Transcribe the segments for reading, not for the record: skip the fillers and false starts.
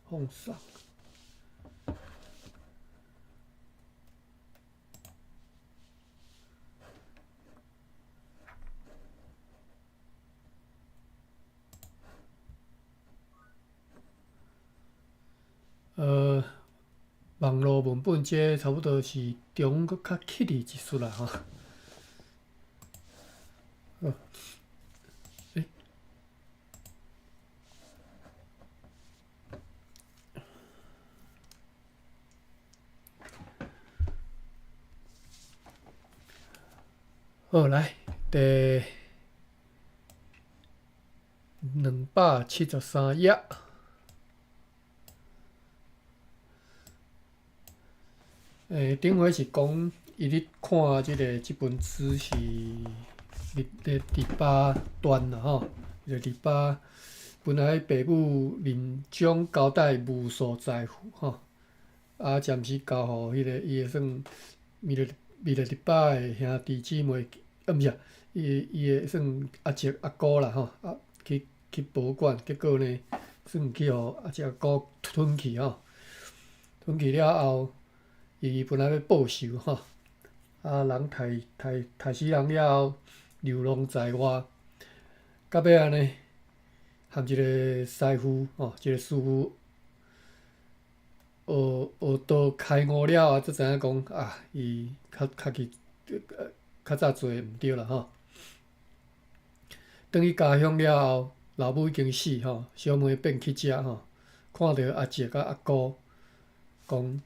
放上。网络文本这差不多是中国较刻意一丝啦吼。诶，好来第273页。顶回是讲伊咧看即本书是第8段啦吼，就第8。本来爸母临终交代无数财富吼，啊暂时交互迄个伊会算弥勒第8的兄弟姊妹，毋是啊，伊会算阿叔阿姑啦吼，啊去保管，结果呢，算去互阿叔阿姑吞去吼，吞去了后。伊本来要报仇吼，啊人杀死人了后，流浪在外，到尾安尼，含一个师傅吼，一个师傅学道开悟了后，才知影讲啊，伊较早做毋对啦吼。转去家乡了后，老母已经死吼，小妹变乞食吼，看到阿叔甲阿姑，讲。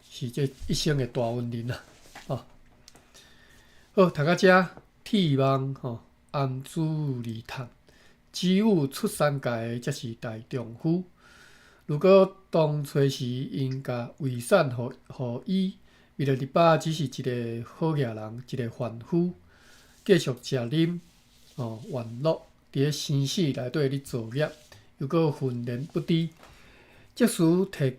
是这一生的大恩人啦，吼。好，读到遮，天网吼，暗珠而探，只有出山界才是大丈夫。如果当初时因甲遗产互伊，弥勒日巴只是一个好野人，一个凡夫，继续食啉玩乐，伫咧生死内底咧作业，又搁浑然不知。即使摕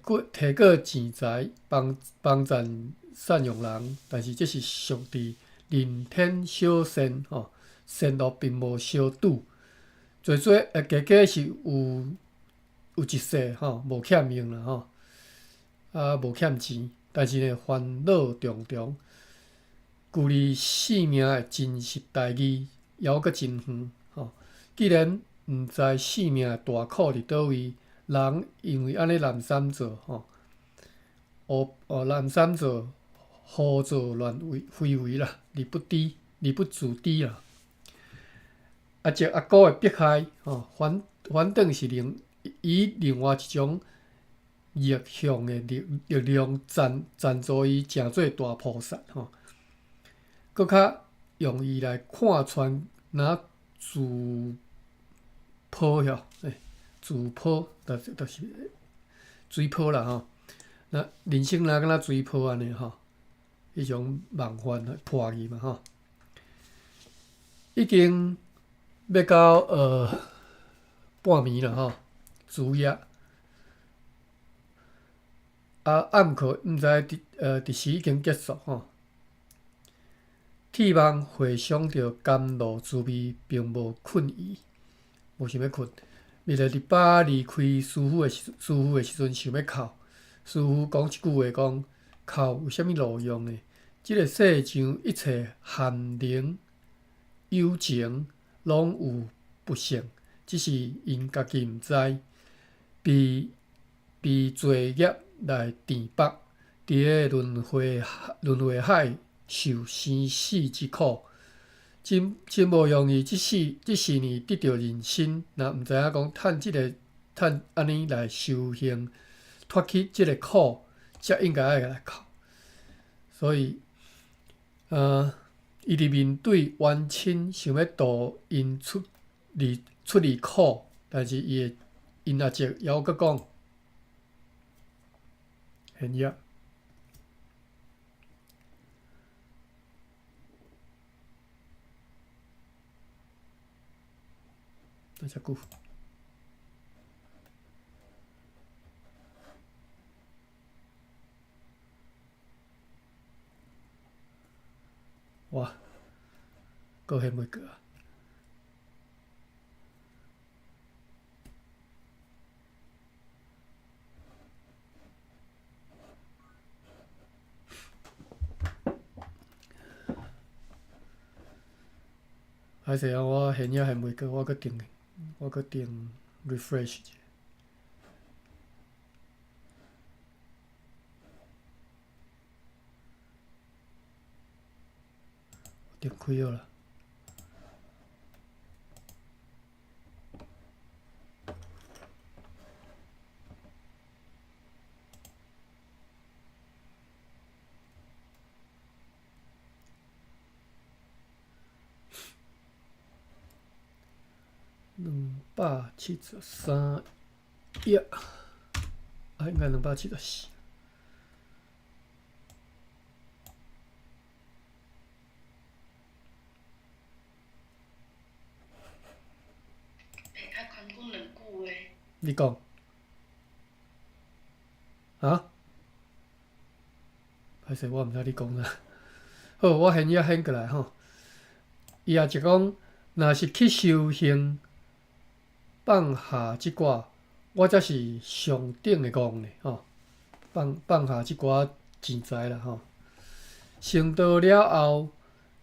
过钱财帮赞善良人，但是这是属地人天小善吼，善恶并无相拄。加加是有一世吼，无欠命啦吼，啊无欠钱，但是呢烦恼重重，距离性命的真实代志犹阁真远吼。既然毋知性命的大苦伫倒位。人因为安尼滥三做滥三做胡作乱非为啦，而不自知啦。阿叔阿姑的迫害反倒是以另外一种逆向的力量赞助伊成做大菩萨吼，搁较用伊来看穿自剖晓自剖，就是水泡啦吼。那人生若敢若水泡安尼吼，迄种梦幻破去嘛吼。已经要到半暝啦吼，子夜。暗课毋知伫时已经结束吼。铁网回想着甘露滋味，并无困意，无想要困。弥勒日巴离开师傅的时阵，想要哭。师傅讲一句话，讲哭有啥物路用呢？即个世上一切含灵有情，拢有不幸，只是因家己毋知，被罪业来填绑，伫个轮回海受生死之苦。真无容易，即世呢得到人生，若毋知影讲趁安尼来修行，脱去即个苦，才应该爱来哭。所以，伊伫面对冤亲，想要度因出离苦，但是因阿叔还佫讲，现业。那遮久，哇，搁现袂过啊！歹势啊，我现也现袂过，我搁定 refresh 者。定开好啦。273页，应该274。你讲啊？歹势，我毋知你讲啥。好，我现也掀过来吼。伊也是讲，若是去修行放下即寡，我才是上等的讲呢吼。放下即寡钱财啦吼。成道了后，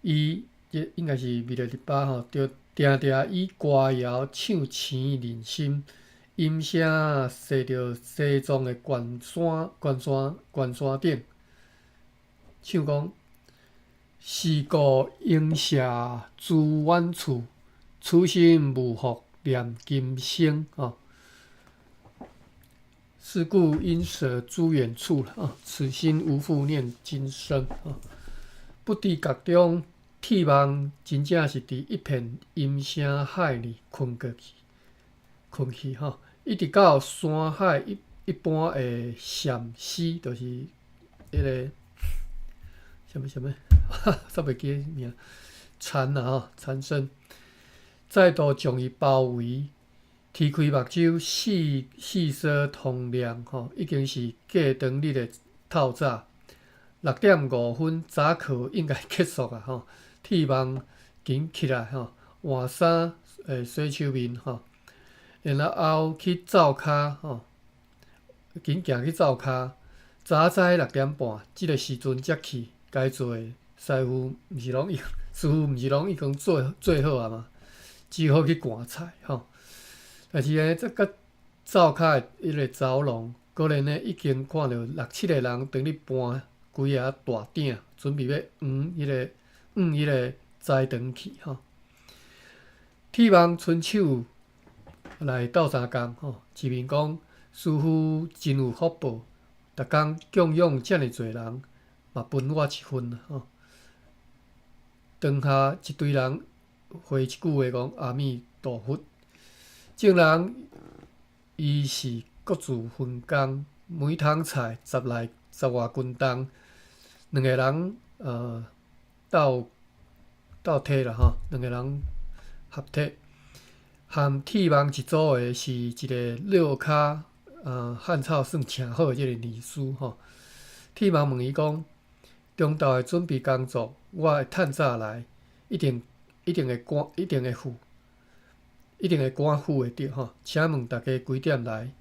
伊应该是弥勒日巴吼，着定定以歌谣唱钱人心，音声驶着西藏的悬山顶，唱讲。是故应舍资远处，此心无复念今生啊。是故应舍诸远处啊，此心无复念今生啊。不知觉中，铁梦真正是伫一片音声海里困去吼，一直到山海一般的禅师，就是迄个什么。煞袂记名，禅啊吼，禅僧再度将伊包围，踢开目睭，四疏通亮吼，已经是过当日的透早，6:05早课应该结束啊吼。铁梦紧起来吼，换衫洗手面吼，然后去灶骹吼，紧行去灶骹。早知6:30，即个时阵才去，该做的。师傅毋是拢已经做好啊嘛，只好去赶菜吼。但是呢，这个灶骹的迄个走廊，果然呢已经看到6、7个人伫咧搬规个大鼎，准备要迄个斋堂去吼。铁梦伸手来斗相共吼，一面讲师傅真有福报，逐工供养遮尔侪人，嘛分我一份吼。当下一堆人回一句话讲阿弥陀佛，众人伊是各自分工，每桶菜10外斤重，两个人斗体啦吼，两个人合体，和铁梦一组的是一个六骹汉草算请好的即个尼师吼。铁梦问伊讲，中昼的准备工作，我会趁早来，一定会赶赴会着吼。请问大家几点来？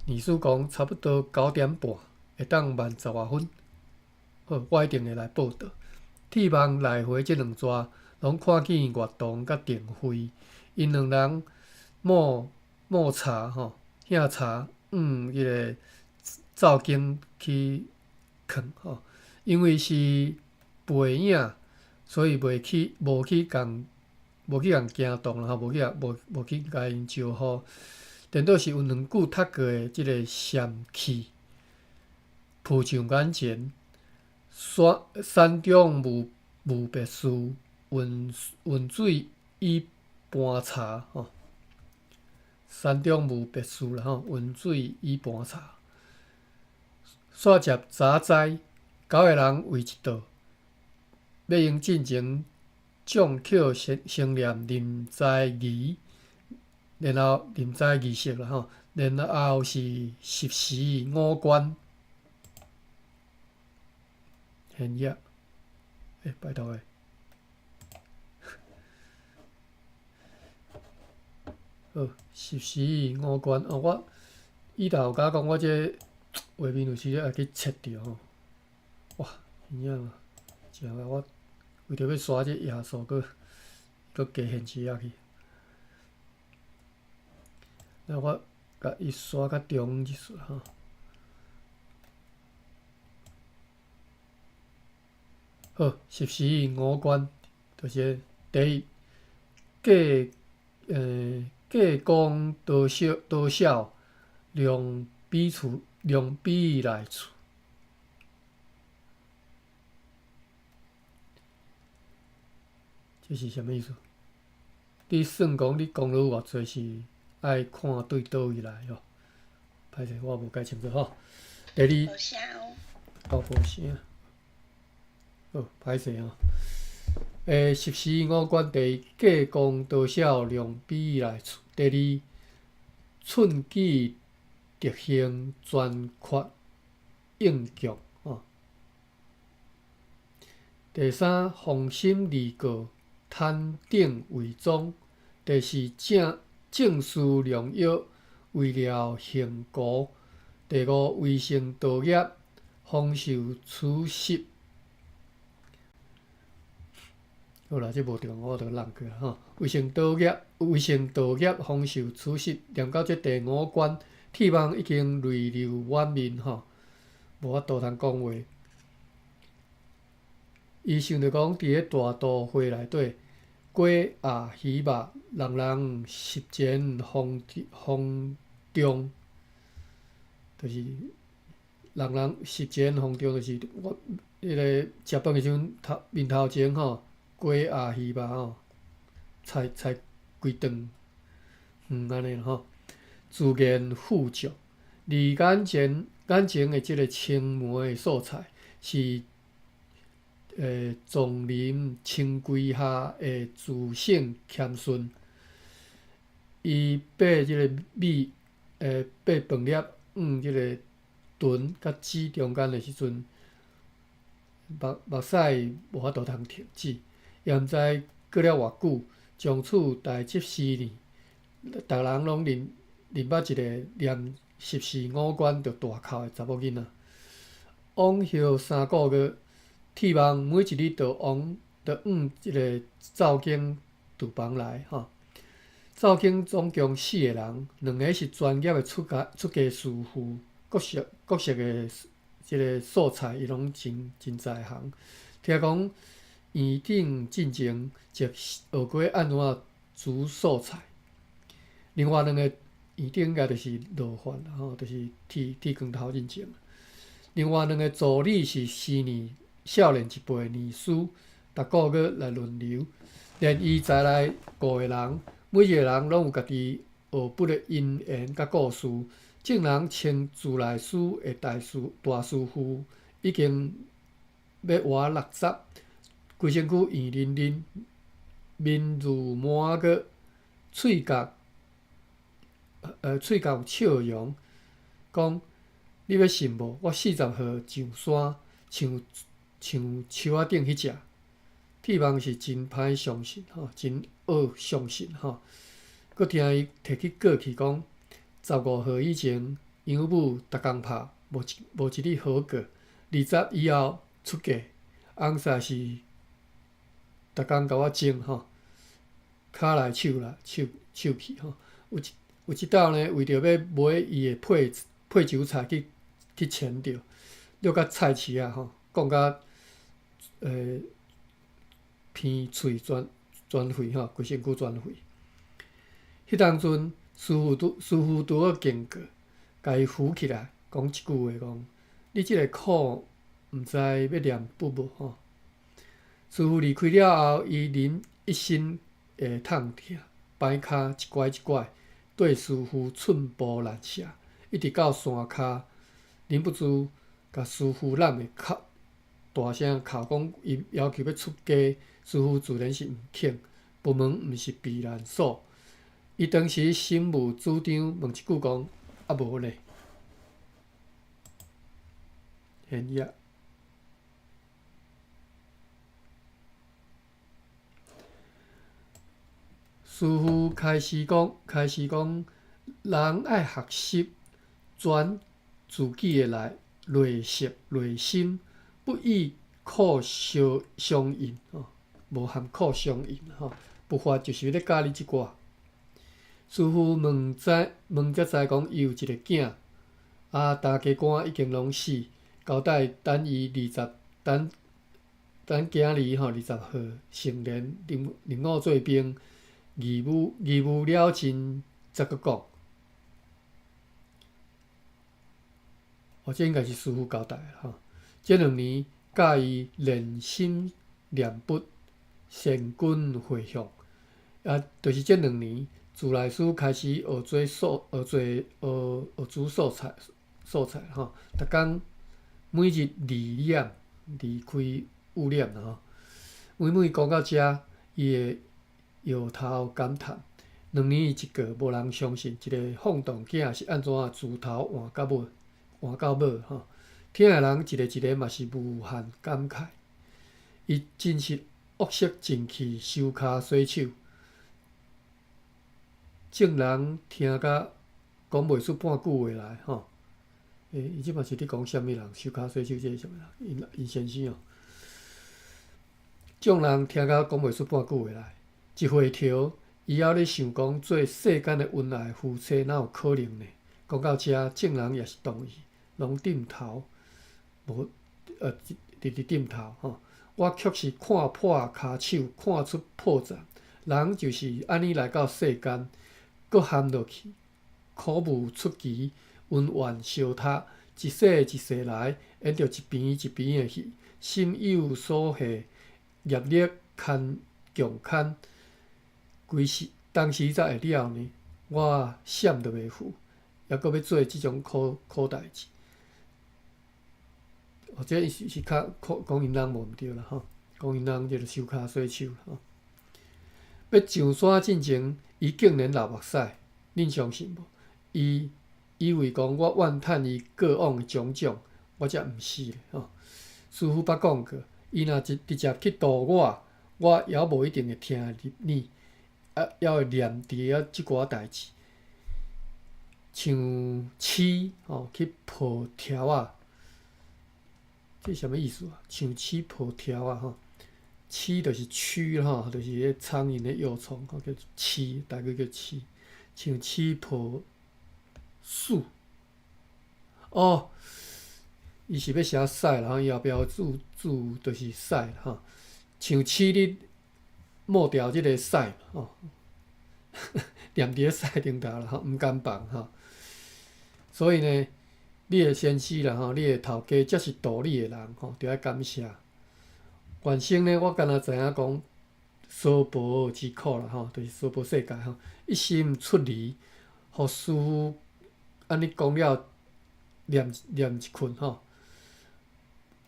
尼师讲差不多9:30，会当慢10外分。好，我一定会来报到。铁梦来回即两逝，拢看见月堂甲定慧，因两人抹茶吼，喝茶，迄个灶间去囥吼。因为是背影，所以无去共惊动啦吼，无去甲因招呼。颠倒是有2句读过的即个禅气，浮上眼前。山中无别墅，温水以盘茶吼。山中无别墅啦吼，温水以盘茶。煞接早知9个人围一道，要用进前掌口成念临斋仪，然后临斋仪式啦吼，然后是10时5关。现业，拜托诶。好，10时5关哦，我伊头有甲讲，我这画面有时也去切掉吼。哇，影啊！真啊，我为着要刷这页数，搁搁加现实仔去。那我甲伊刷较中一撮吼。好，14五关就是第一，计公多少，量比来处。这是啥物意思？你算讲你功劳有偌济是爱看对倒位来吼。歹势，我无解清楚吼。第二，无声哦。哦，无声。好，歹势吼。14五关第一，计公多少，量比来处。第二，寸举特行，全缺应局。第三，防心利过，贪定伪装。第四，正事良药，为了幸国。第五，为成道业，方受处失。好啦，这无对，我就让过吼。为成道业，方受处失。念到这第五关，铁网已经泪流满面吼，无法度通讲话。伊想着讲，伫咧大都会内底，鸡鸭鱼肉，人人食前方中，就是人人食前方中，就是我迄个食饭诶时阵，面头前吼，鸡鸭鱼肉吼，菜规顿安尼啦吼。自然富足，而眼前诶即个青梅素菜是。丛林清规下的自省谦逊，伊把即个把饭粒即个臀甲趾中间的时阵，目屎无法度通停止，也毋知过了偌久。从此第14年，逐人拢认捌一个念14五关着大哭的查某囡仔。往后3个月。铁网每一日就即个灶间厨房来吼。灶间总共4个人，2个是专业的出家师傅，各式的即个素菜伊拢真在行。听讲院长进前则学过安怎煮素菜。另外2个院长应该就是落饭啦吼，就是剃光头进前。另外2个助理是4年。少年一辈秘书，逐个月来轮流，连伊才来5个人，每一个人拢有家己学不的因缘甲故事。正人称自来水的大师傅，已经要活60，规身躯圆淋淋，面如满月，喙角有笑容，讲你要信无？我40号上山，像树仔顶迄只，铁网是真歹相信吼，真恶相信吼。佮听伊摕去过去讲，15号以前养母逐工拍，无一日好过。20以后出嫁，翁婿是逐工甲我争吼，骹来手去吼。有一道呢，为着要买伊的配酒菜去牵着，约甲菜市啊吼，讲甲。鼻喙全废吼，规身躯全废。迄当阵，师傅拄好经过，甲伊扶起来，讲一句话，讲：你即个苦，毋知要念不无吼。师傅离开了后，伊忍一身的痛痛，摆骹一拐一拐，对师傅寸步难下，一直到山骹，忍不住甲师傅揽的哭。大声哭讲，伊要求要出家，师傅自然是毋肯。佛门毋是避难所。伊当时心无主张，问一句讲：啊无呢？现业。师傅开始讲，人爱学习，转自己的内心。不以苦相应，无含苦相应吼。不发就是要教你即寡。师傅问才知讲伊有一个囝，大家官已经拢死，交代等伊等今日20号成年入伍做兵，义务了尽则搁讲。这应该是师傅交代的这2年教伊练心念佛，善根回向，就是这2年，自来水开始学煮素菜逐工每日2念，离开5念每讲到遮，伊会摇头感叹：2年一个，无人相信一个放荡囝是安怎自头换到尾听的人一个嘛是无限感慨。伊真是恶色正气，手骹洗手。众人听甲讲袂出半句话来伊即嘛是咧讲啥物人？手骹洗手这是啥物人？因先生众人听甲讲袂出半句话来，一回头，伊还咧想讲做世间的恩爱夫妻哪有可能呢？讲到遮，众人也是同意，拢点头，直点头我却是看破骹手，看出破绽。人就是安尼来到世间，搁陷落去，苦无出奇，恩怨相杀，一世一世来，演着一边一边的戏，心有所系，业力强堪，当时才会了呢。我闪都袂赴，还搁要做即种苦代志。这是较讲因人无毋对啦讲因人就是手骹洗手要上山进前，伊竟然流目屎，恁相信无？伊以为讲我怨叹伊过往的种种，我才毋死咧师傅捌讲过，伊若直接去度我也无一定会听入耳，也会念伫即寡代志，像蛆去抱条啊。这什么意思啊？像蛆抱条蛆就是蛆就是迄苍蝇的幼虫叫蛆，大概叫蛆。像蛆抱树伊是要写屎，然后伊后壁注就是屎像蛆咧抹掉即个屎念伫屎顶头啦毋敢放所以呢。你的先生啦你的头家才是度你的人着爱感谢。原先呢，我敢若知影讲娑婆之苦啦就是娑婆世界一心出离，互师傅安尼讲了，念一困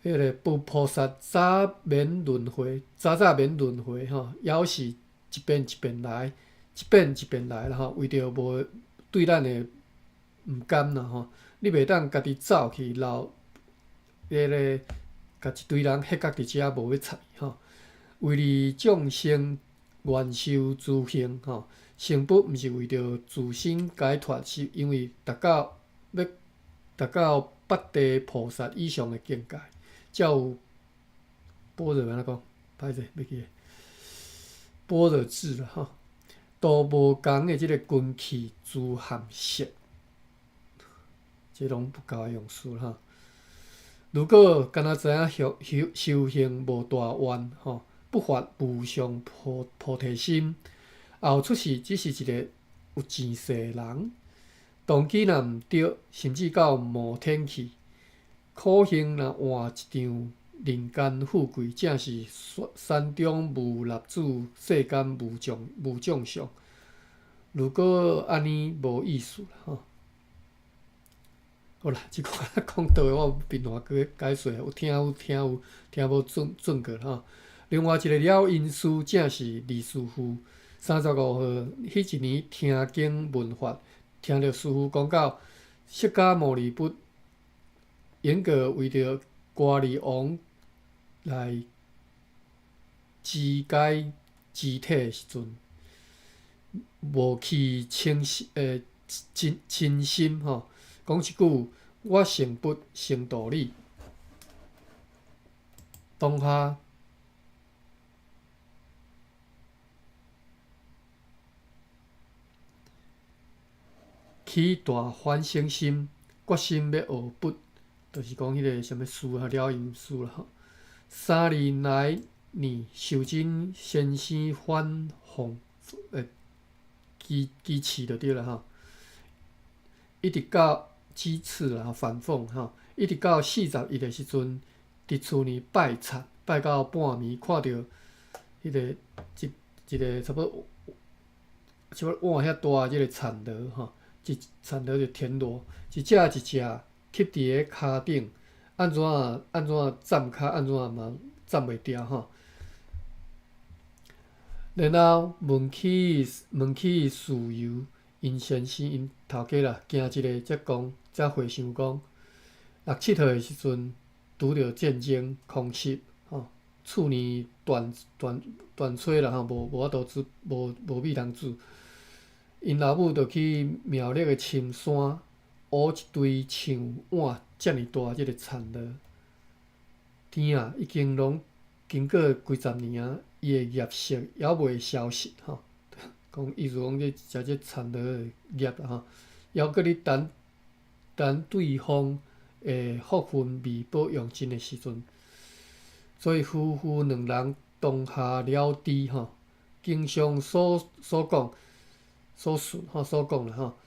迄个菩萨早免轮回犹是一遍一遍来，啦为着无对咱的毋甘啦你袂当家己走去留甲一堆人迄角伫遮无要睬为利众生愿受诸行成佛毋是为着自身解脱，是因为要达到八地菩萨以上的境界，才有般若安怎讲？歹势，袂记般若智啦度无共的即个根器诸含识。这拢不够用词如果敢若知影修行无大愿不发无上菩提心，后出世只是一个有前世的人。动机若毋对，甚至到无天去，苦行若换一场人间富贵，正是山中无立子，世间无众相。如果安尼无意思啦好啦，即款讲倒的我并话去解说，有听无准过另外一个了因师正是李师傅，35号迄一年听经闻法，听着师傅讲到释迦牟尼佛严格为着瓜利王来肢解肢体的时阵，无去清心讲一句，我成佛成道理。当下起大反省心，决心要学佛，就是讲迄个什么书啊，了因书啦吼。3年来，你受尽先生反讽讥刺就对了吼，一直到几次啦，反讽吼，一直到41的时阵，伫厝里拜忏，拜到半暝，看到迄个一个差不多碗遐大即个田螺吼，一田螺就田螺，一只一只吸伫个骹顶，安怎站骹，安怎嘛站袂牢吼。然后问起事由，因先生因头家啦，惊一个才讲，才回想讲，6、7岁的时阵拄着战争空袭吼，厝呢断炊啦吼，无法度煮，无米通煮。因老母就去苗栗的深山，挖一堆像碗遮尔大即个田螺。天啊，已经拢经过几十年啊，伊的叶色犹未消失吼。讲意思讲，食这田螺的叶啦吼，犹搁咧等对方的福分未保用尽的时阵，所以夫妇2人当下了知吼，经常所讲。所述所讲啦吼，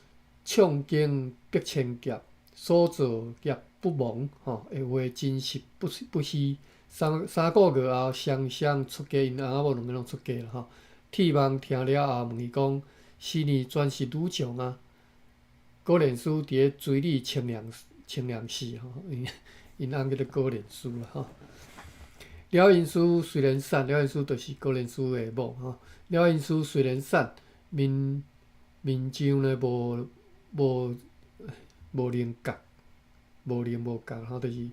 唱经必千劫，所作业不忘吼，的话真实不虚。3个月后，双双出家，因翁仔某2个拢出家啦吼。铁网听了后，问伊讲：是你专是女将啊？高莲师伫咧水里清凉死吼，因翁叫做高莲师啦吼。了因师虽然瘦，了因师就是高莲师的某吼。了因师虽然瘦，面上呢无棱角，无棱无角，吼，就是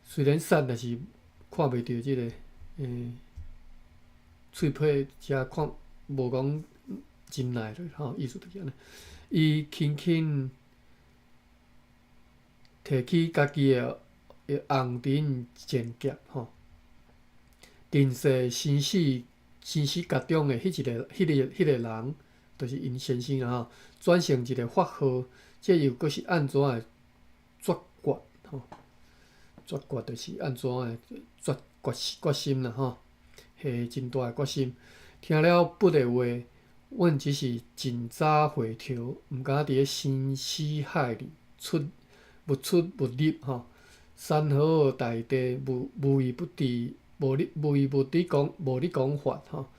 虽然瘦，但是看袂到即个喙皮遮看无讲真耐咧，吼，意思就是安尼。伊轻轻提起家己的红尘前劫，吼，定世生死夹中的迄个人，就是因先生啦吼，转成一个法号，这又阁是安怎的决吼？决就是安怎的决心啦吼，下真大的决心。听了佛的话，阮只是尽早回头，毋敢伫咧生死海里出入吼。山河大地无微不至，无你讲法吼。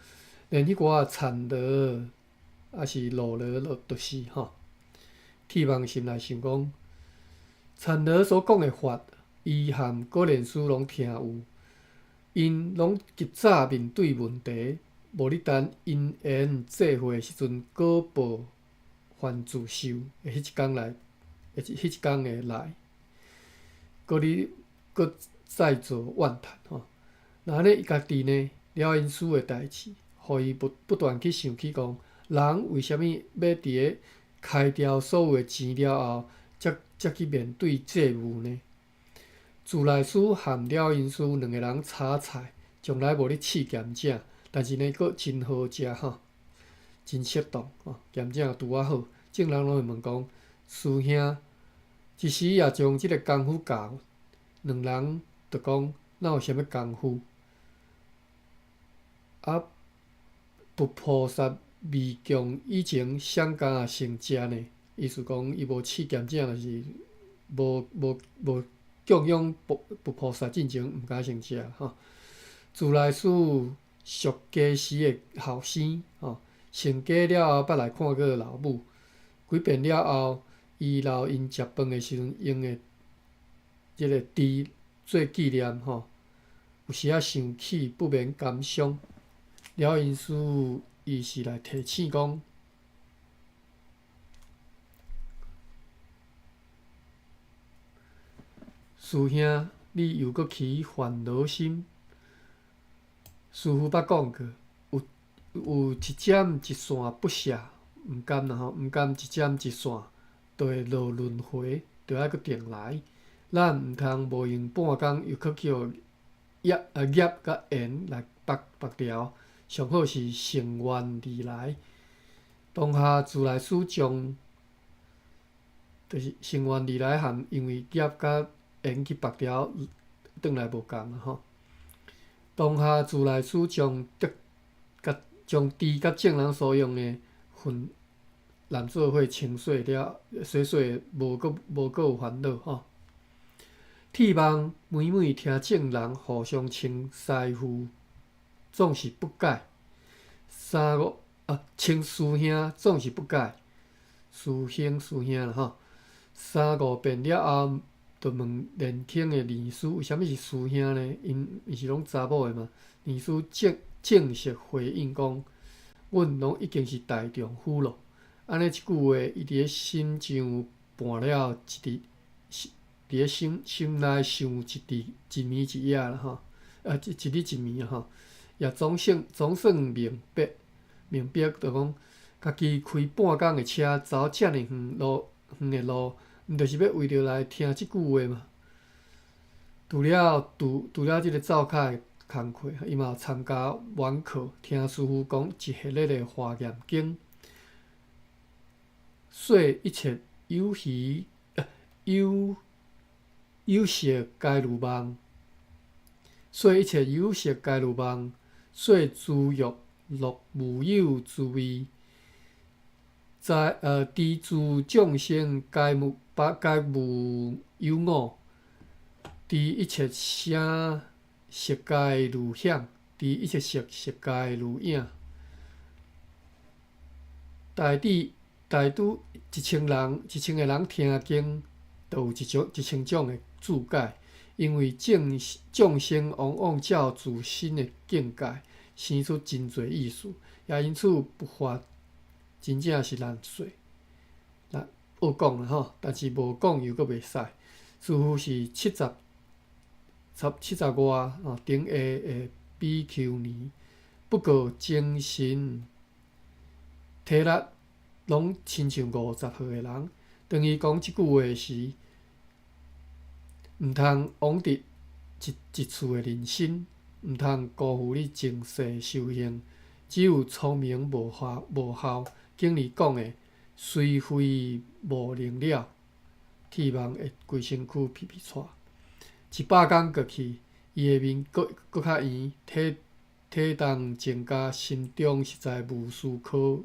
连迄寡田螺还是路螺都是吼。铁网心内想讲，田螺所讲的法，伊含高莲师拢听有，因拢及早面对问题，无咧等因缘际会时阵果报还自受。迄一天的来，搁再做怨叹吼。那安尼伊家己呢，了因师的代志，互伊不断去想起讲，人为虾米要伫咧开掉所有的钱了后，才去面对债务呢？自来师含了因师2个人炒菜，从来无咧试咸正，但是呢，佫真好食吼，真适当吼，咸正拄啊好。众人拢会问讲，师兄一时也将即个功夫教，2人就讲哪有啥物功夫？啊，佛菩萨未供以前谁敢也成食呢？意思讲，伊无试咸正，就是无供养佛菩萨进前毋敢成食吼。自来师属家时的后生吼，成家了后捌来看过老母，几遍了后，伊留因食饭的时阵用的即个箸做纪念吼。有时仔想起不免感伤。了因师伊是来提醒讲，师兄，你又搁起烦恼心。师父捌讲过，有一针一线不下，毋甘啦吼，毋甘一针一线，就会落轮回，就爱搁定来。咱毋通无用半工，又搁去互业甲缘来绑牢。上好是乘愿而来，当下自来水将就是成员二来含因为业甲延去别条转来无共啊吼。当下自来水将将猪甲正人所用的粪揽做伙清洗了，洗无阁有烦恼吼。铁网每每听正人互相称师傅，总是不改。称师兄总是不改，师兄啦吼。三五遍了后，就问年轻的二师为虾米是师兄呢？因是拢查某的嘛。二师正式回应讲，阮拢已经是大丈夫咯。安尼一句话，伊伫咧心上伴了伫咧心内想一暝一夜啦吼，一日一暝吼，也总算明白，就讲家己开半工的车走遮尔远的路，毋就是要为着来听即句话嘛？除了即个走卡的工课，伊嘛有参加晚课，听师傅讲一系列的华严经，说一切有色皆如梦，说一切有色皆如梦，说诸欲乐无有之味，知诸众生皆无有我，知一切声色皆如响，知一切色皆如影。大拄一千个人听经，就有1000种的注解，因为众生往往照自身的见解，生出真侪意思，也因此不法真正是难说。恶讲啦吼，但是无讲又阁袂使。似乎是70外顶下的比丘尼，不过精神体力拢亲像50岁的人。当伊讲即句话时，毋通枉直一次的人生，毋通辜负你前世修行。只有聪明无效，经理讲的虽非无能了，铁网会规身躯皮喘。100工过去，伊的面搁较圆，体重增加，心中实在无事可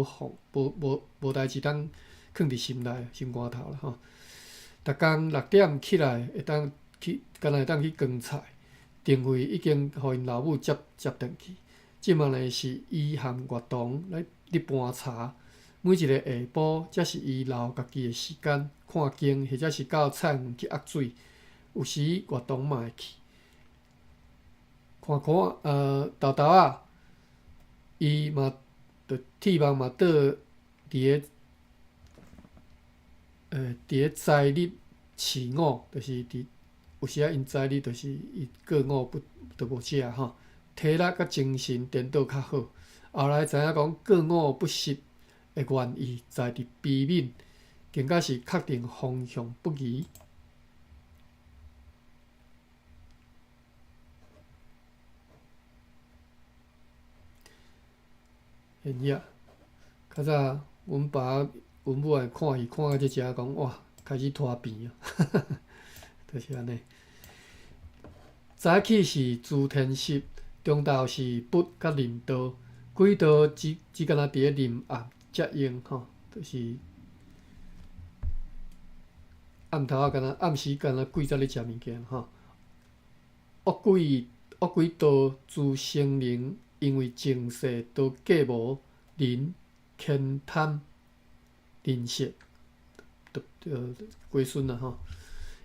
放，无代志当囥伫心内心肝头啦吼。逐工6点起来，敢若会当去耕菜，定位已经互因老母接转去。即卖呢是伊含乐童来盘茶，每一个下晡才是伊留家己的时间，看经或者是到菜园去压水。有时乐童嘛会去，豆仔，伊嘛铁网嘛伫咧斋日饲午，就是有时因斋日就是伊过午都无食吼。体力甲精神颠倒较好，后来知影讲过午不食的原意在伫悲悯，更加是确定方向不疑。现野，较早阮爸阮母爱看戏看到即只讲哇，开始拖病啊，就是安尼。早起是诸天色。中昼是卜甲林道，几道只敢若伫咧林暗才用吼，就是暗头仔暗时敢若鬼才咧食物件吼。恶鬼道诸生灵，因为前世都过无人偏贪吝啬，龟孙啊吼，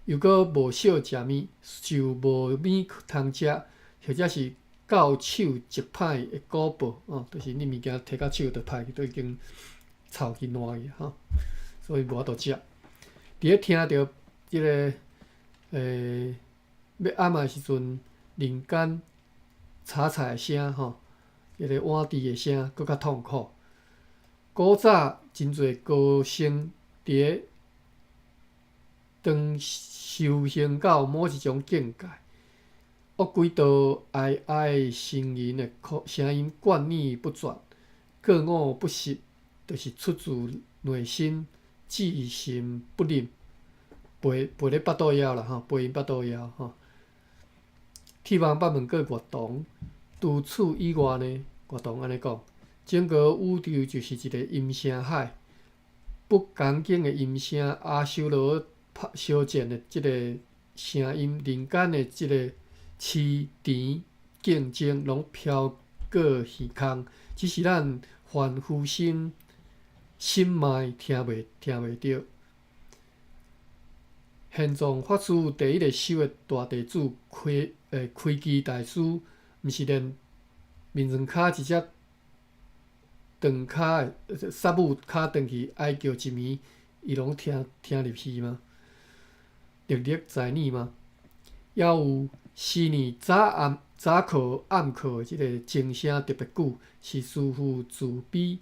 又搁无少食物，就无米通食，或者是到手一歹的果报就是你物件摕到手就歹去，都已经臭去烂去吼，所以无法度食。伫咧听着即个要暗的时阵，人间炒菜的声吼，迄个碗箸的声搁较痛苦。古早真侪高僧伫咧当修行到某一种境界。恶鬼道哀声音的声音贯耳不绝，过午不食，就是出自内心，至心不忍，陪咧腹肚枵啦吼，陪因腹肚枵吼。铁网八门过月堂，除此以外呢，月堂安尼讲，整个宇宙就是一个音声海，不干净的音声，阿修罗烧钱的即个声音，人间的即个痴甜竞争，拢飘过虚空，只是咱凡夫心脉听袂着。玄奘法师第一个收的大弟子开基大师，毋是连面床骹一只长骹的萨母骹转去哀叫一暝，伊拢听入去吗？历历在耳吗？也有4年早课暗课的即个钟声特别久，是师父自比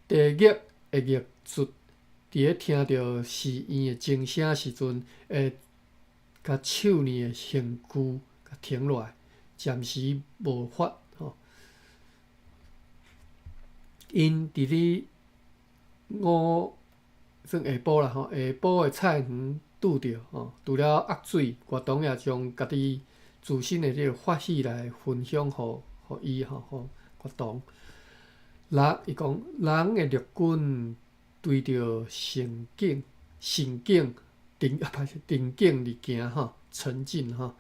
地狱的业术。伫咧听到寺院的钟声时阵，会甲手呢的刑具甲停落来，暂时无法吼。因伫咧算下晡啦吼，下晡的菜园拄着吼，除了压水，月堂也将家己自身的这个法喜来分享互伊吼，互月堂。伊讲人的六根对着神境定境而行吼，沉浸吼。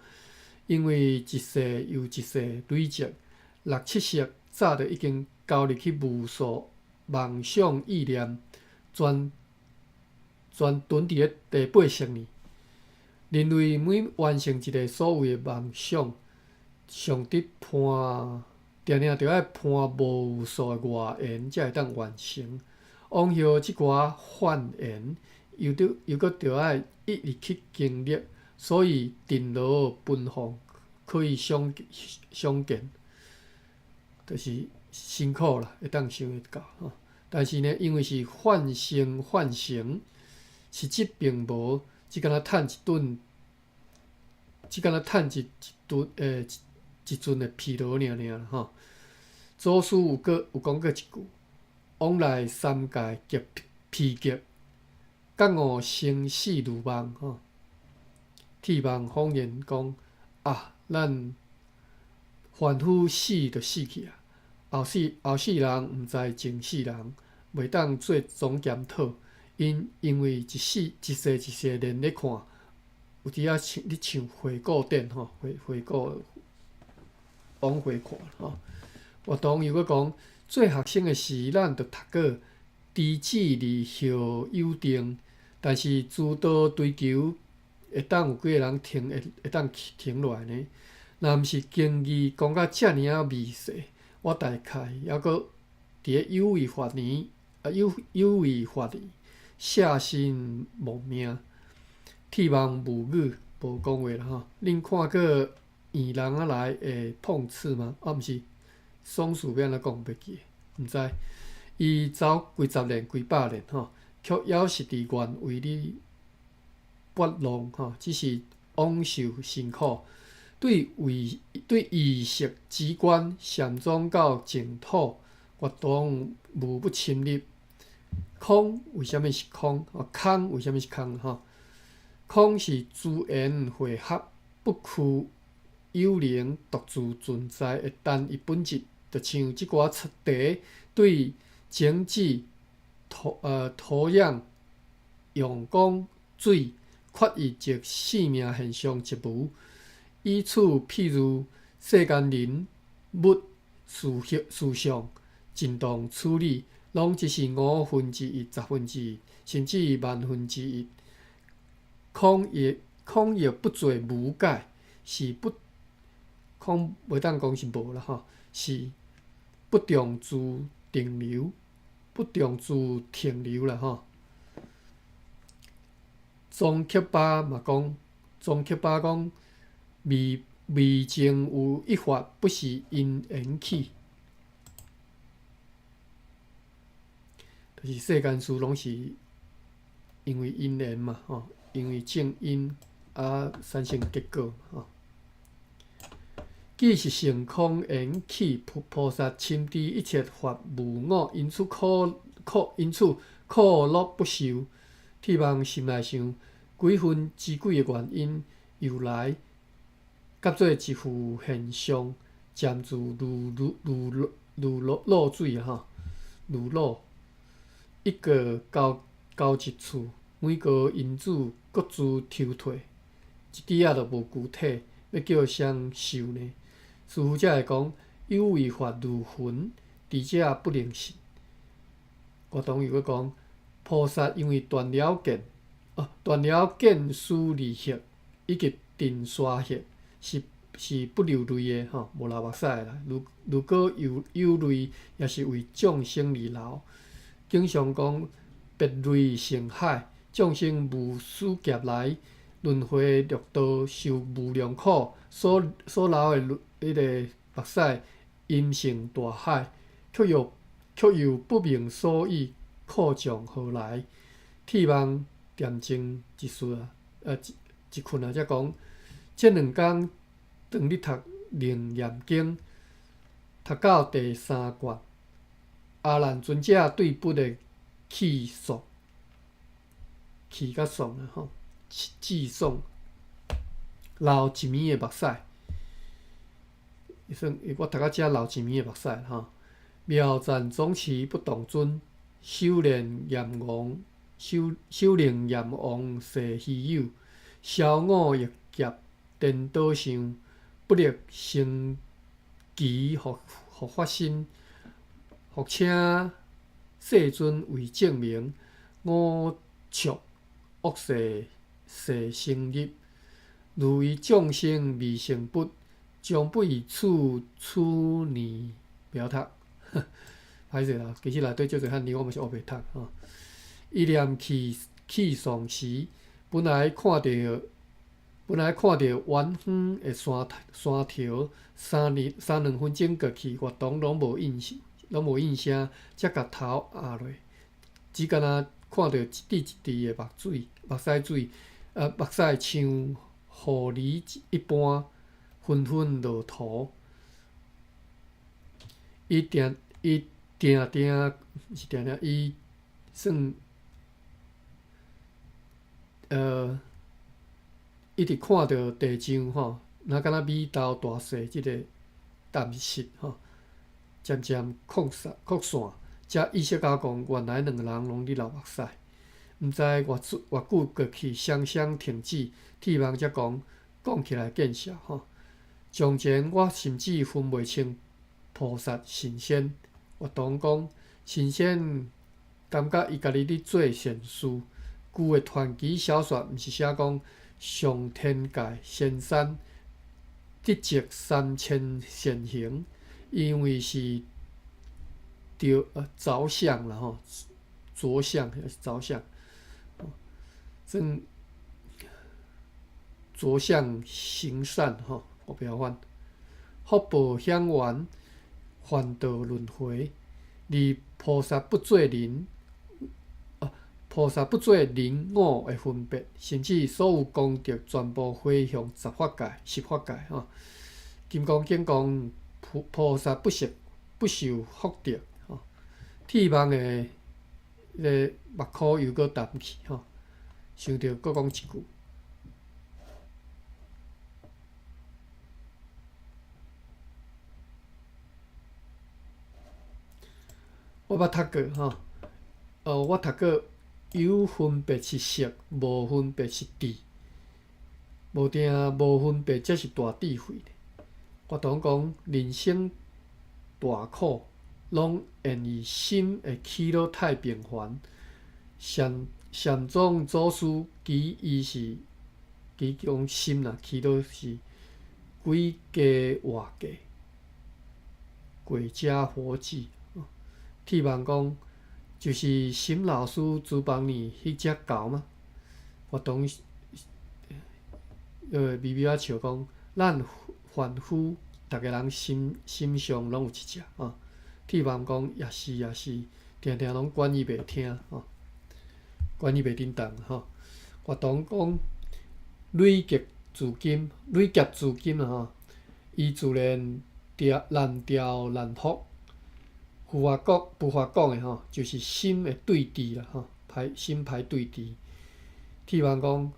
因为一世又一世累积6、7世，早就已经交入去无数梦想意念，全囤伫咧第8世呢。人类每完成一个所谓的梦想，上帝定着爱判无数的外缘，才会当完成。往后即寡幻缘，又搁着爱一直去经历，所以定劳奔放可以相见，就是辛苦啦，会当想会到吼。但是呢，因为是幻生幻成，实质并无，只敢若趁一顿的疲劳尔啦吼。祖师有讲过一句：往来三界极疲极，觉悟生死如梦吼。铁网谎言讲咱凡夫死就死去啊，后世人毋知前世人，袂当做总检讨。因为一世一世连咧看，有伫遐咧唱回顾典吼，回顾往回看吼。活动又搁讲，做学生的时，咱着读过，知止而后有定，但是诸多追求，会当有几个人会当停落来呢？若毋是经义讲甲遮尔微细，我大概还搁伫咧有为法年，舍身亡命，铁网无语无讲话啦吼。恁看过猿人仔来会碰刺吗？毋是。松鼠要安怎讲袂记，毋知。伊走几十年、几百年吼，却还是伫愿为你拨弄吼，只是枉受辛苦。对意识之观，禅宗到净土，活动无不侵入。空为虾米是空？空为虾米是空？吼，空是资源汇合，不具有灵独自存在的单一本质。就像即寡出题对整体土壤、阳光、水缺一即生命现象一无。以此譬如世间人物事项振动处理，拢只是1/5、10%，甚至10000%。空亦不做无解，是不空袂当讲是无啦吼，是不重自定流，不重自停留啦吼。宗喀巴嘛讲，未曾有一法不是因缘起，就是世间事拢是因为因缘嘛吼，因为正因产生结果吼。既是性空缘起，菩萨深知一切法无我，因此苦因此苦乐不受。铁网心内想，几分之几的原因由来，合做一副现象，渐自如露水哈，如露。一个交一处，每个因子各自抽退，一滴仔都无具体，要叫谁受呢？师父才会讲，有为法如云，智者不能信。我当又讲，菩萨因为断了见思利息，以及定沙息，是不流泪的吼，无流目屎的啦。如果有泪，也是为众生而流。经常讲，别泪成海，众生无始劫来轮回六道受无量苦，所流的迄个目屎，因成大海，却又不明所以，苦从何来？铁网点睛一瞬一困才讲，这2天当你读《楞严经》，读到第3卷。阿难尊者对不的气爽，气甲爽啦吼，气爽，流一面的目屎。我读到遮流一面的目屎吼。妙赞总持不动尊，修炼阎王世虚有，消我欲劫颠倒想，不力生其复发心。复请世尊为证明，五浊恶世生入，如为众生未成佛，将不以此年描读。歹势啦，其实内底足侪汉字我嘛是学袂读吼。一念气爽时，本来看到远远的山条，3-2分钟过去，月堂拢无印声，才甲头压落，只敢若看到一滴一滴的目屎水，目屎像雨泥一般纷纷落涂。伊定伊算一直看到地上吼，若敢若米豆大细即个淡色吼，渐渐扩散，才意识到讲，原来2人拢咧流目屎。毋知偌久过去，双双停止，铁网才讲起来见效吼。从前我甚至分袂清菩萨神仙。我当讲神仙，感觉伊家己咧做善事。旧的传奇小说毋是写讲上天界仙山积积3000善行，因为是着相啦吼，着相还是着相，算着相行善吼，我不要翻。福报享完，烦恼轮回，而菩萨不做人我的分别，甚至所有功德全部回向十法界吼。金刚经讲，菩萨不受福德吼。铁网的目眶又搁淡去吼，想着搁讲一句。我捌读过吼，我读过有分别是色，无分别是智，无定无分别才是大智慧。我当讲人生大苦，拢源于心的起落太平凡。禅宗祖师其讲心啦，起落是几家活家，鬼家活计。铁网讲，就是沈老师朱邦年迄只猴嘛。我当微微啊笑讲，咱凡夫逐个人心上拢有一只啊。铁网讲也是，定定拢管伊袂听吼，管伊袂振动吼。我当讲累劫自金啊吼，伊自然难调难服。佛法讲的吼，就是心的对治啦吼，心排对治。譬如讲，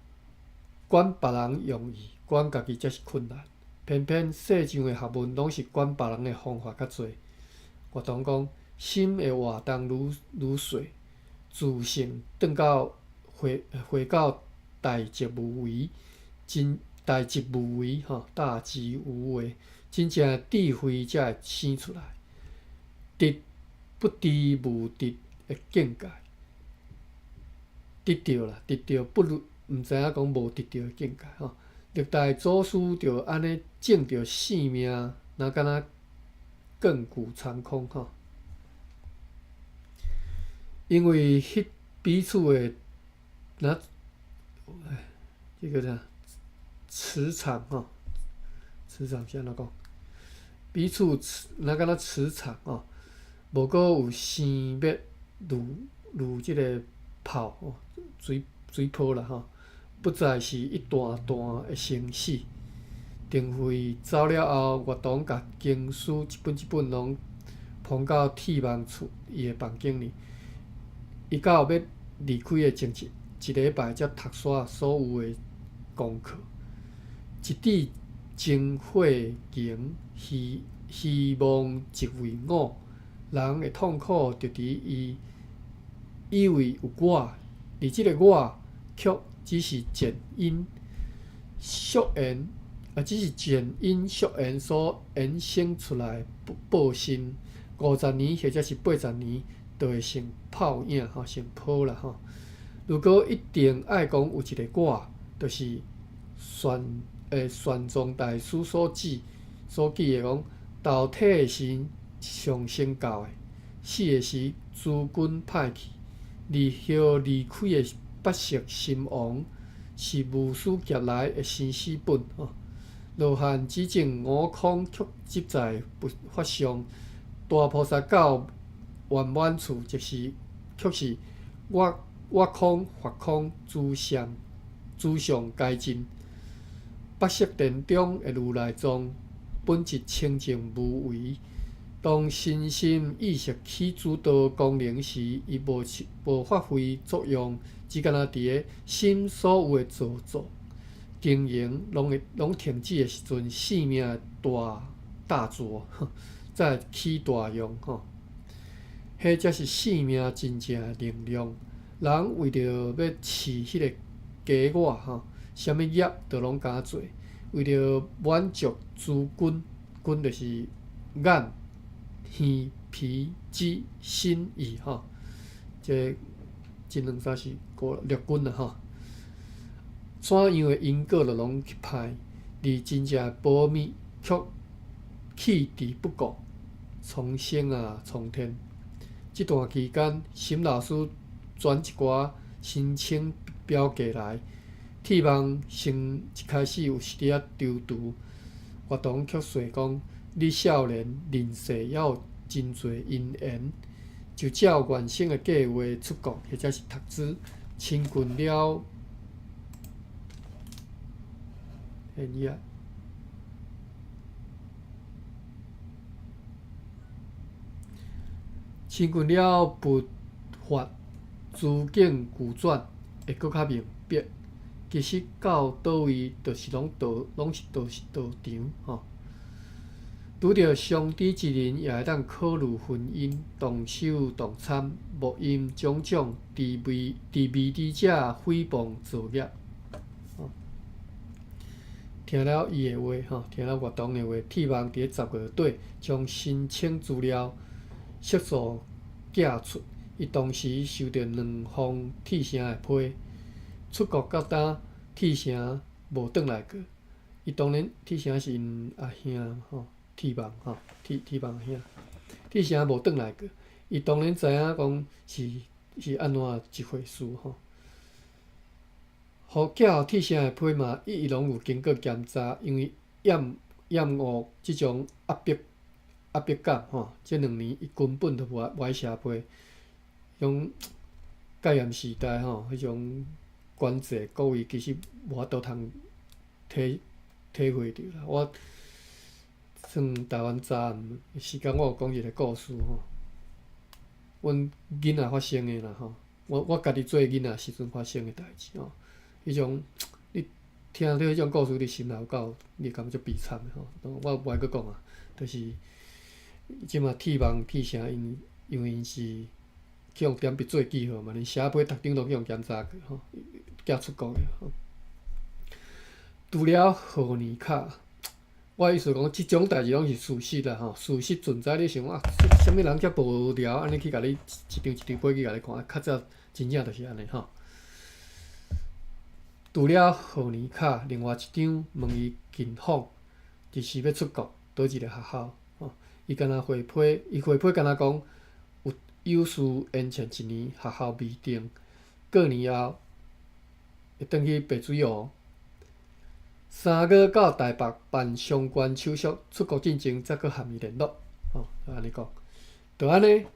管别人容易，管家己才是困难。偏偏世上的学问拢是管别人的方法较侪。我同讲，心的活动愈细，自性转到回到大智无为，大智无为吼，大智无为，真正智慧才会生出来。得不知无得的境界，得到啦，得到不如毋知影讲无得到的境界吼。历代祖师着安尼证着性命，哪敢若亘古长空吼。因为彼此的这个啥磁场吼，磁场是安怎讲？彼此哪敢若磁场吼，无过有生灭如即个泡吼，水泡啦吼，不再是一段段的生死。定会走了后，乐童甲经书一本一本拢捧到铁网厝伊的房间里。伊到要离开的前一礼拜才读煞所有的功课。一滴精火凝，希望即为我。人的痛苦就伫伊以为有我，而即个我却只是前因宿缘，只是前因宿缘所衍生出来报身。50年或者是80年，就会成泡影吼，成泡啦吼。如果一定爱讲有一个我，就是玄奘大师所记的讲，投体是上先教的，死的时诸君歹去，离开的八识心王，是无始劫来的生死本吼。罗汉只证悟空，却执在法上。大菩萨到圆满处，却是我空法空诸相皆真。八识殿中的如来藏，本质清净无为。当身心意识起主导功能时，伊无发挥作用，只敢若伫个心所有的造作经营，拢停止的时阵，生命大作。才会起大用吼，迄才是生命真正的能量。人为着要饲迄个假我吼，啥物业都拢敢做，为着满足诸君就是眼、耳、鼻、舌、身、意吼，这两三四五六君啦吼。怎样的因果就拢去派，而真正保密却弃之不顾。重生重天，这段期间，沈老师转一寡申请表格来，铁网先一开始有时伫遐丢除，乐童却说讲：你少年人世还有真侪因缘，就照原先的计划出国或者是读书，亲近了亲近了佛法诸境具转，会搁较明白。其实到倒位，就是拢是道场吼。拄着上帝之人，也会当考虑婚姻、动手动参，莫因种种地味者诽谤造业。听了伊的话吼，听了乐童的话，铁网伫10月底将申请资料悉数寄出。伊当时收到2封铁城的批，出国到呾铁城无转来过。伊当然铁城是因阿兄吼，铁网吼，铁网阿兄，铁城无转来过。伊当然知影讲是安怎一回事吼。互寄互铁城的批嘛，伊拢有经过检查，因为厌恶即种压迫感吼，即2年伊根本就无爱写批。种戒严时代吼，迄种管制各位其实无法度通体会着啦。我算台湾早时间，我有讲一个故事吼。阮囡仔发生诶啦吼，我家己做囡仔时阵发生诶代志吼，迄种你听到迄种故事，你心内有够，你感觉足悲惨诶吼。我无爱阁讲啊，就是即马铁网铁啥，因为因是去用点笔做记号嘛，连写批逐张都去用检查过吼，寄出国诶吼。除了贺年卡，我意思讲，即种代志拢是事实啦吼，事实存在。你想啊，啥物人遮无聊，安尼去甲你一张飞去甲你看，较早真正就是安尼吼。除了贺年卡，另外一张问伊近访，就是要出国倒一个学校吼。伊敢若回批，伊回批敢若讲有有事延长一年学校未定，过年后会转去白水湖。3月到台北办相关手续，出国进前则搁含伊联络。吼，安尼讲，就安尼。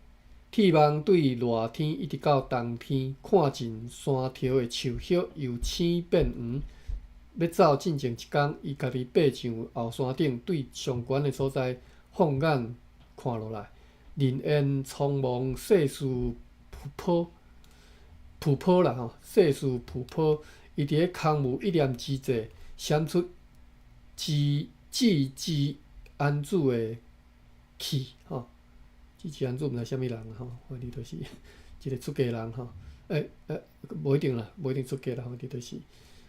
铁网对热天一直到冬天，看尽山条的树叶由青变黄。要走进前一天，伊家己爬上后山顶，对上悬的所在放眼看落来，人烟苍茫，世事瀑布啦吼，世事瀑布。伊伫咧空无一念之际，闪出之安祖的气吼。之安祖毋知啥物人吼，反正就是一个出家人吼。无一定啦，无一定出家啦，反正就是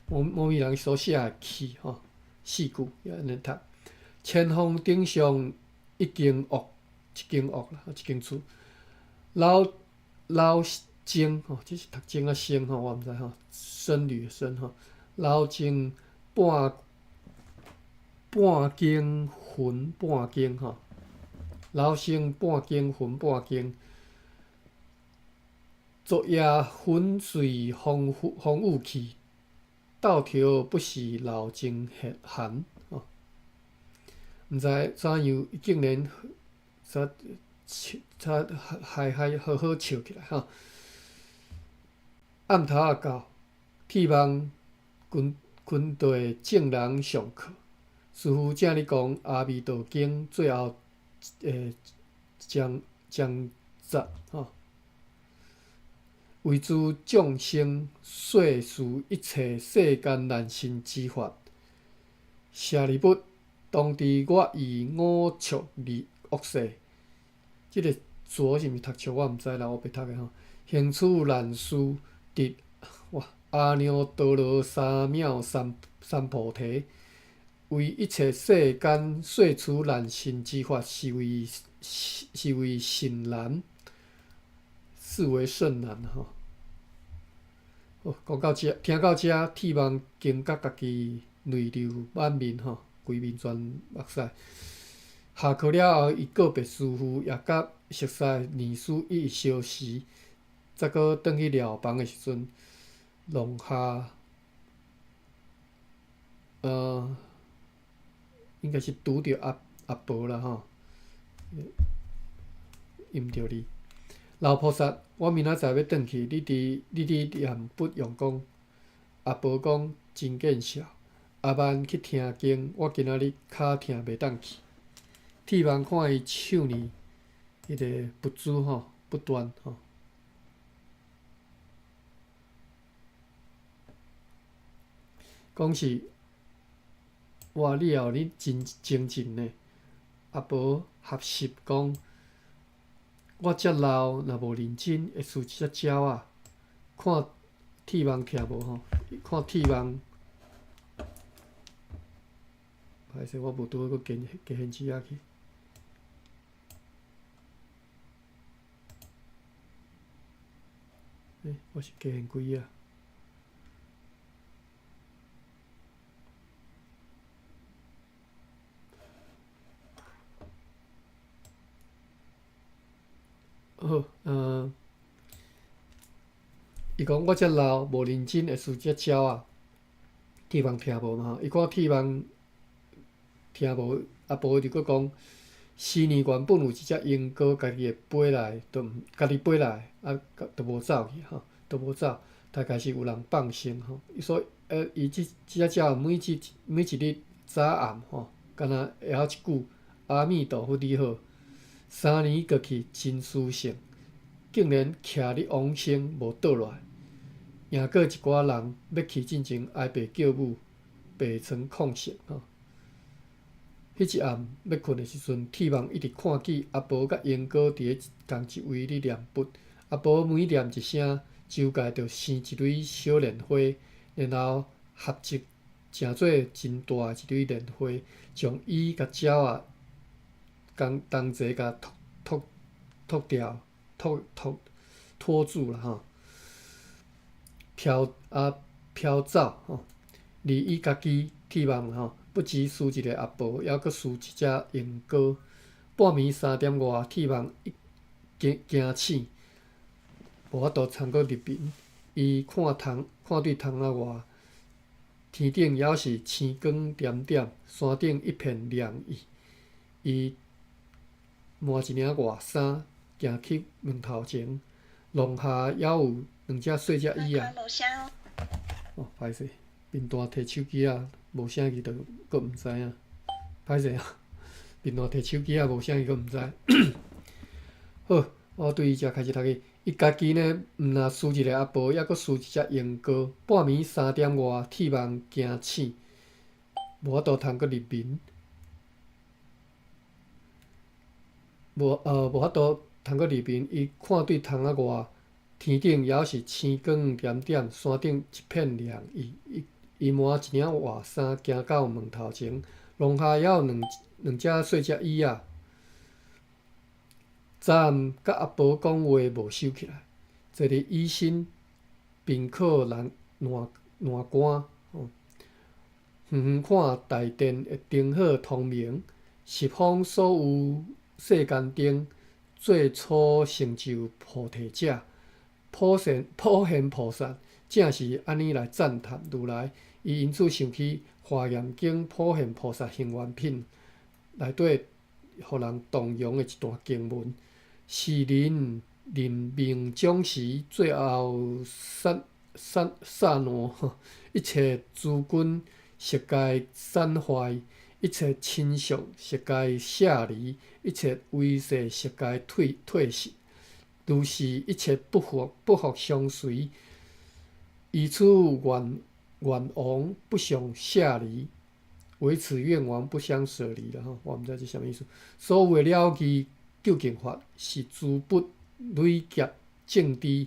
某物人所写的气吼，四句也安尼读。千峰顶上一间屋，啦，一间厝。老僧吼，这是读经啊僧吼，我毋知吼，僧侣的僧吼。老僧半经魂半经吼。老僧半经魂半经，昨夜粉碎风雨去，倒头不是老僧寒吼。毋知怎样，伊竟然还好好笑起来吼。暗头仔到，铁网军队正人上课，师傅正咧讲阿弥陀经最后讲集吼。为诸众生说述一切世间难信之法。舍利弗，当知我以五浊恶世，即个字是毋是读错？我毋知啦，我袂读诶吼。行处难事得阿耨多罗三藐三菩提，为一切世间说出难信之法，是为甚难，是为甚难吼。好，讲到遮，听到遮，铁网经甲家己泪流满面吼，规面全目屎。下课了后，伊告别师傅，也甲熟悉念书1小时，则搁转去寮房的时阵，弄下应该是拄着阿婆啦吼，应着你。老菩萨，我明仔载要转去，你伫念不用功。阿婆讲真见笑，阿慢去听经，我今仔日骹疼袂当去。铁网看伊手呢，迄个不珠吼，不端吼。讲是，哇！你真精进呢。阿婆合适讲，我遮老，若无认真，会输一只鸟仔。看铁网听无吼，看铁网。歹势，我无拄好佫加现纸仔去。我是加现几啊？好，伊讲我遮老无认真，会输只鸟仔。铁网听无嘛吼，伊看铁网听无，阿婆就佫讲，4年原本有一只鹰哥家己会飞来，家己飞来，都无走去吼，都无走，大概是有人放生吼。所以伊即只鸟每一日早暗吼，敢若会晓一句阿弥陀佛你好，3年过去真殊胜。竟然徛伫王星无倒落来，赢过一寡人要去进前哀爸叫母，爸床空隙吼。迄一暗要困的时阵，铁网一直看见阿婆甲英哥伫咧同一位咧念笔。阿婆每念一声，周界就生一蕊小莲花，然后合集成做真大一蕊莲花，将伊甲鸟啊同齐甲拖掉、拖住啦吼，飘走吼。而伊家己铁网吼。不止输一个阿婆，还佫输一只鹦哥。半暝3点外，铁网惊醒，无法度通佫入眠。伊看对窗仔外，天顶犹是星光点点，山顶一片凉意。伊换一领外衫，行去门头前，廊下还有2只细只椅仔。哦，歹势，面单摕手机啊。无啥字就佫毋知影，歹势啊！面单摕手机啊，无啥字佫毋知。好，我对伊遮开始读起。伊家己呢，毋若输一个阿婆，还佫输一只鹦哥。半暝3点外，铁网惊醒，无法度通佫入眠。无法度通佫入眠。伊看对窗仔外，天顶犹是星光点点，山顶一片凉意。伊换一领外衫，行到门头前，廊下还有两只细只椅仔。昨暗甲阿婆讲话无收起来，坐伫椅身边靠烂杆，远看大殿会灯火通明，十方所有世间灯，最初成就菩提者，普贤菩萨，正是安尼来赞叹如来。伊因此想起《华严经》普贤菩萨行愿品内底，互人动容的一段经文：是人命终时，最后刹那，一切诸君悉皆散坏，一切亲属悉皆舍离，一切威势悉皆退失。如是一切不复相随，以此愿王不相舍离，为此愿王不相舍离了吼，我毋知这啥物意思。所谓了义究竟法，是诸不累劫正知。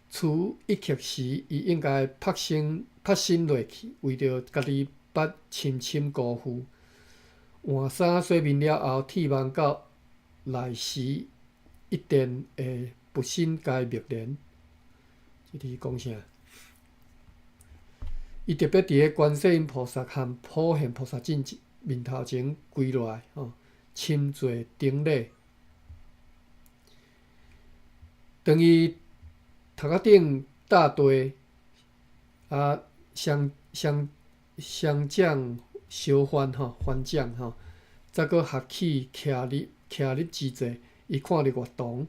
此一刻时，伊应该拍身落去，为着家己捌深深辜负。换衫洗面了后，铁网到来时，一定会不慎该灭莲。这是讲啥？伊特别伫咧观世音菩萨和普贤菩萨进面头前跪落来，深坐顶礼。当伊头壳顶搭地，相将小翻将再搁合起徛入之际，伊看着月堂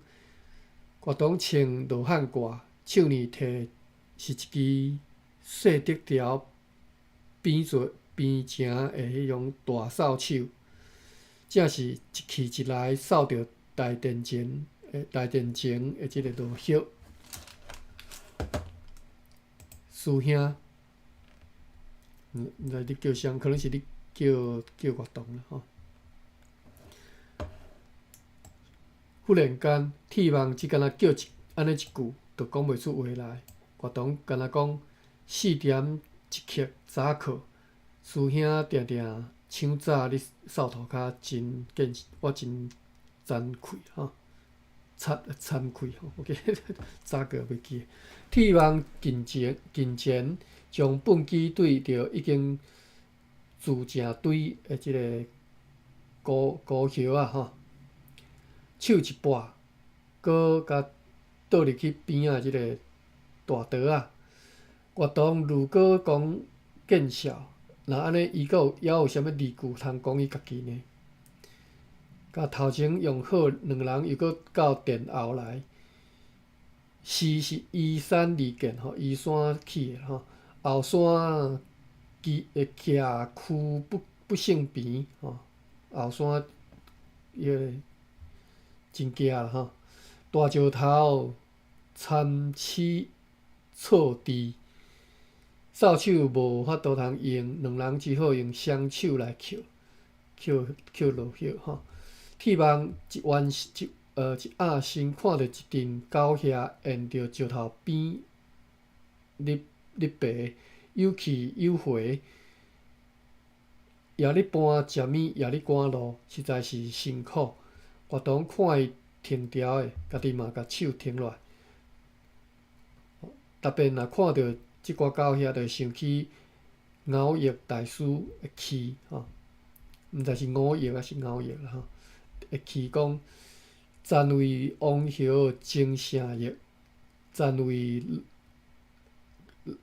穿罗汉褂，手里摕是一支细竹条边前的迄种大扫帚，正是一去一来扫着大殿前的即个落叶。师兄，毋知你叫啥，可能是你叫月堂啦吼。忽然间，铁网只敢若叫安尼一句，就讲袂出话来。月堂敢若讲4点一刻早课，师兄定定抢早咧扫涂骹，我真惭愧吼，惭愧吼。OK， 早课袂记。铁网近前，将粪机对着已经自成堆的即个孤叶啊手一拨，搁甲倒入去边仔即个大桌啊。月堂如果讲见笑，那安尼伊还有啥物理据通讲伊家己呢？甲头前用好2人又搁到殿后来。是依山而建依山起的后山骑不胜平后山迄个真惊啦大石头参差错置，扫帚无法度通用，两人只好用双手来捡落叶吼。铁网一暗时看到一阵狗遐沿着石头边立爬，有去有回，也咧搬食物，也咧赶路，实在是辛苦。活动看伊停条的，家己嘛甲手停落来。逐遍若看到即寡狗遐，就想起敖翼大师的气吼，毋知是五翼还是敖翼啦吼。会气讲，暂为王侯争胜翼，暂为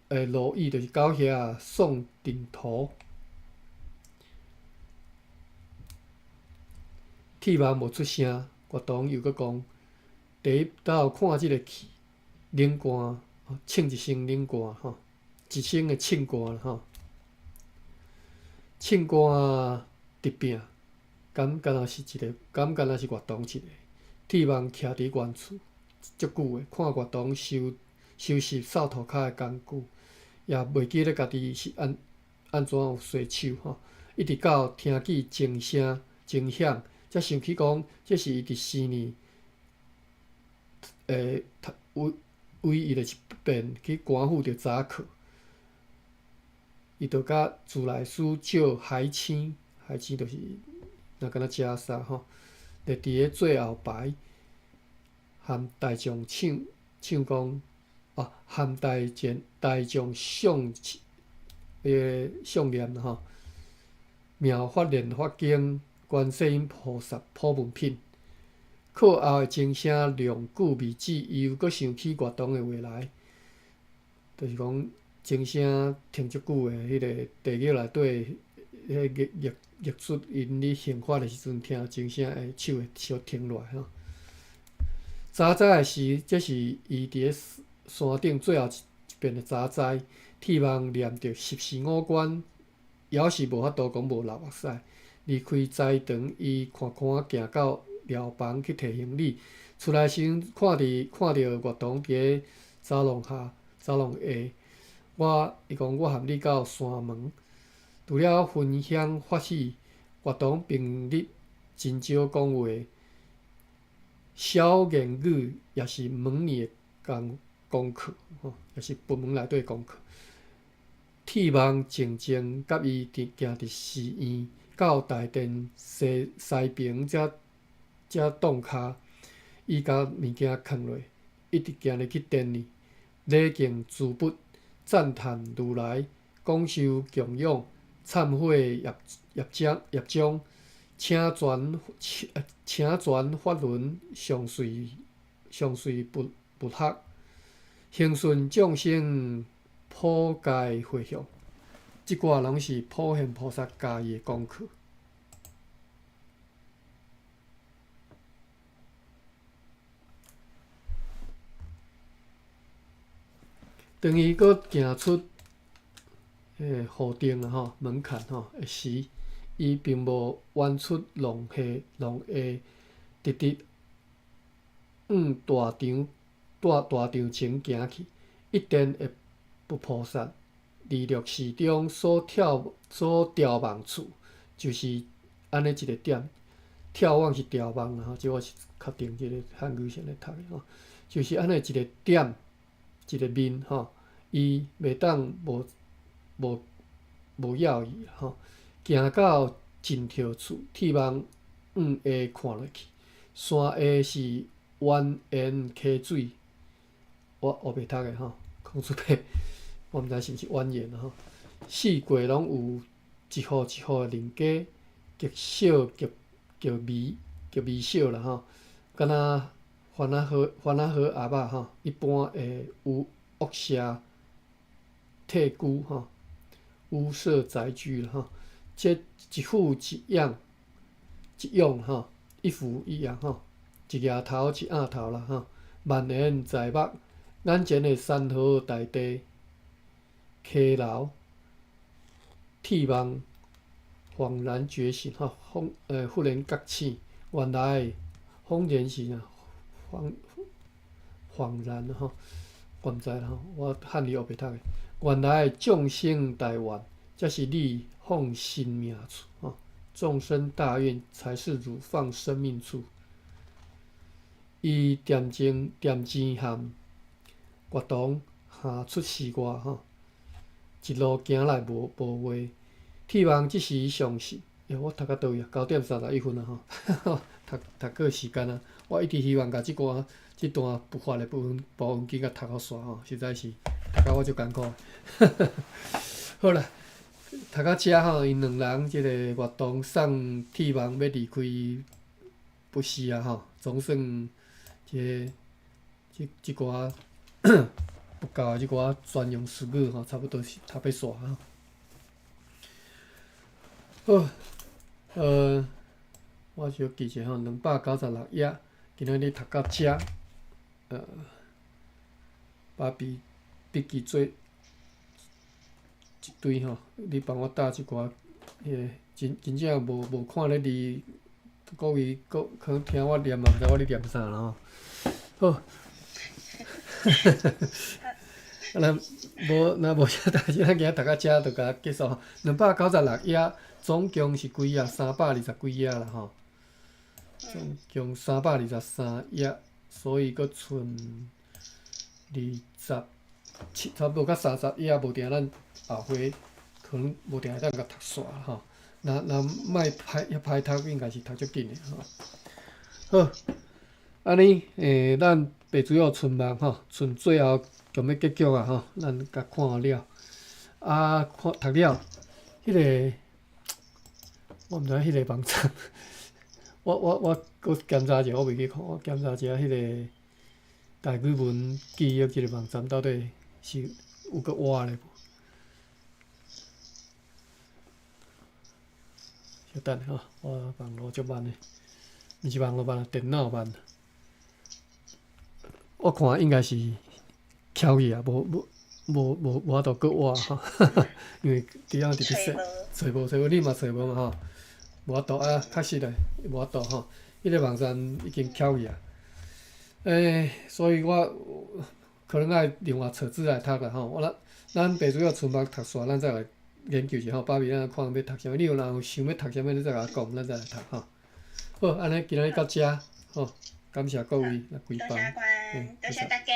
如意，就是狗遐送顶头。铁网无出声，月堂又搁讲，第一倒看即个气，冷汗，唱一声冷汗吼，一声的唱歌啦吼，唱歌直拼，敢若是月堂一个。铁网徛伫原厝足久的，看月堂收拾扫涂骹的工具，也袂记咧家己是安怎有洗手吼，一直到听见钟声钟响。才想起讲，这是伊伫4年，为伊着一遍去官府着查课，伊着甲自来水借海青就是若敢若食啥吼，就伫咧最后排，含大众唱讲，含大众诵诵念吼，妙法莲华经。观世音菩萨普门品，课后的钟声量久未止，伊又搁想起月堂的话来，就是讲钟声停足久的迄个地狱内底，迄业出因咧刑罚的时阵，听钟声的手会小停落来吼。早早的时，这是伊伫咧山顶最后一遍的早早，铁网念着14五关，犹是无法度讲无流目屎。离开斋堂，伊看行到寮房去摕行李。出来时看到月堂伫咧走廊下。伊讲我含你到山门，除了分享法喜，月堂平日真少讲话，小言语也是门里的功课吼，也是佛门内底功课。铁网静静甲伊行伫寺院。到大殿西边才挡骹，伊甲物件放落，一直行入去殿里，礼敬诸佛，赞叹如来，广受供养，忏悔业障，请转法轮，上随不学，行顺众生，普界回向。即寡拢是普贤菩萨家己的功课。当伊搁行出户顶啊门槛的时，伊并无弯出廊下，直直往大场前行去。一定会不菩萨。利乐寺中所眺望处，就是安尼一个点。眺望是眺望啦，即我是确定即个汉语先来读的吼，就是安尼一个点，一个面吼，伊袂当无要伊吼。行到尽头处，铁网往下看落去，山下是蜿蜒溪水，我学袂读的吼，讲出来。我毋知是毋是蜿蜒吼，四界拢有一户一户的人家，极小极微小啦吼，敢若番仔河鸭仔吼，一般会有屋舍、退居吼、屋舍宅居啦吼，这一户一样吼，一户一样吼，一额头一額頭啦吼，萬緣在目，眼前的山河大地。溪流，铁網恍然覺醒，忽然覺醒，原來恍然是恍然吼，我毋知啦吼，我汉语学袂读诶。原来众生台湾，这是你放生命处吼，众生大愿才是汝放生命处。伊点睛含月堂下出世外吼，一路行来无话。天王即时上是，我读到倒位啊？9:31分啊吼，读过时间啊！我一直希望甲即段不法的部分紧甲读好煞吼，实在是读到我足艰苦。好啦，读到遮吼，因两人即个月堂送天王要离开不死啊吼，总算即寡不教的即寡专用词语吼，差不多是读要煞吼。好，我小记者吼，296页，今仔日读到遮，把笔记做一堆吼，你帮我打即寡，真正无看咧字，各位可能听我念嘛，毋知我咧念啥啦吼。好，若无啥代志，咱今仔读到遮就甲结束吼。296页，总共是几页？320几页啦吼。总共323页，所以佫剩27，差不多甲30页，无定咱后回可能无定会当甲读煞吼。若莫歹读，应该是读足紧诶吼。好，安尼咱白水湖春梦吼，剩最后强要结局啊吼，咱甲看了。读了，迄个我毋知迄个网站。我搁检查者，我袂去看。我检查者迄个台语文记忆即个网站到底是有搁活咧无？稍等吼，我网络足慢诶，毋是网络慢，电脑慢。我看应该是翘去啊，无法度搁活吼，因为伫遐直直说，找无，你嘛找无嘛吼。无法度啊，确实诶，无法度吼。迄个网站已经翘去啊。所以我可能爱另外找资来读啦吼。咱白水湖春梦读煞，咱再来研究者吼。爸比咱看要读啥物，你若有想要读啥物，你再甲我讲，咱再来读吼。好，安尼今仔日到遮吼，感谢各位来归帮。多谢大家。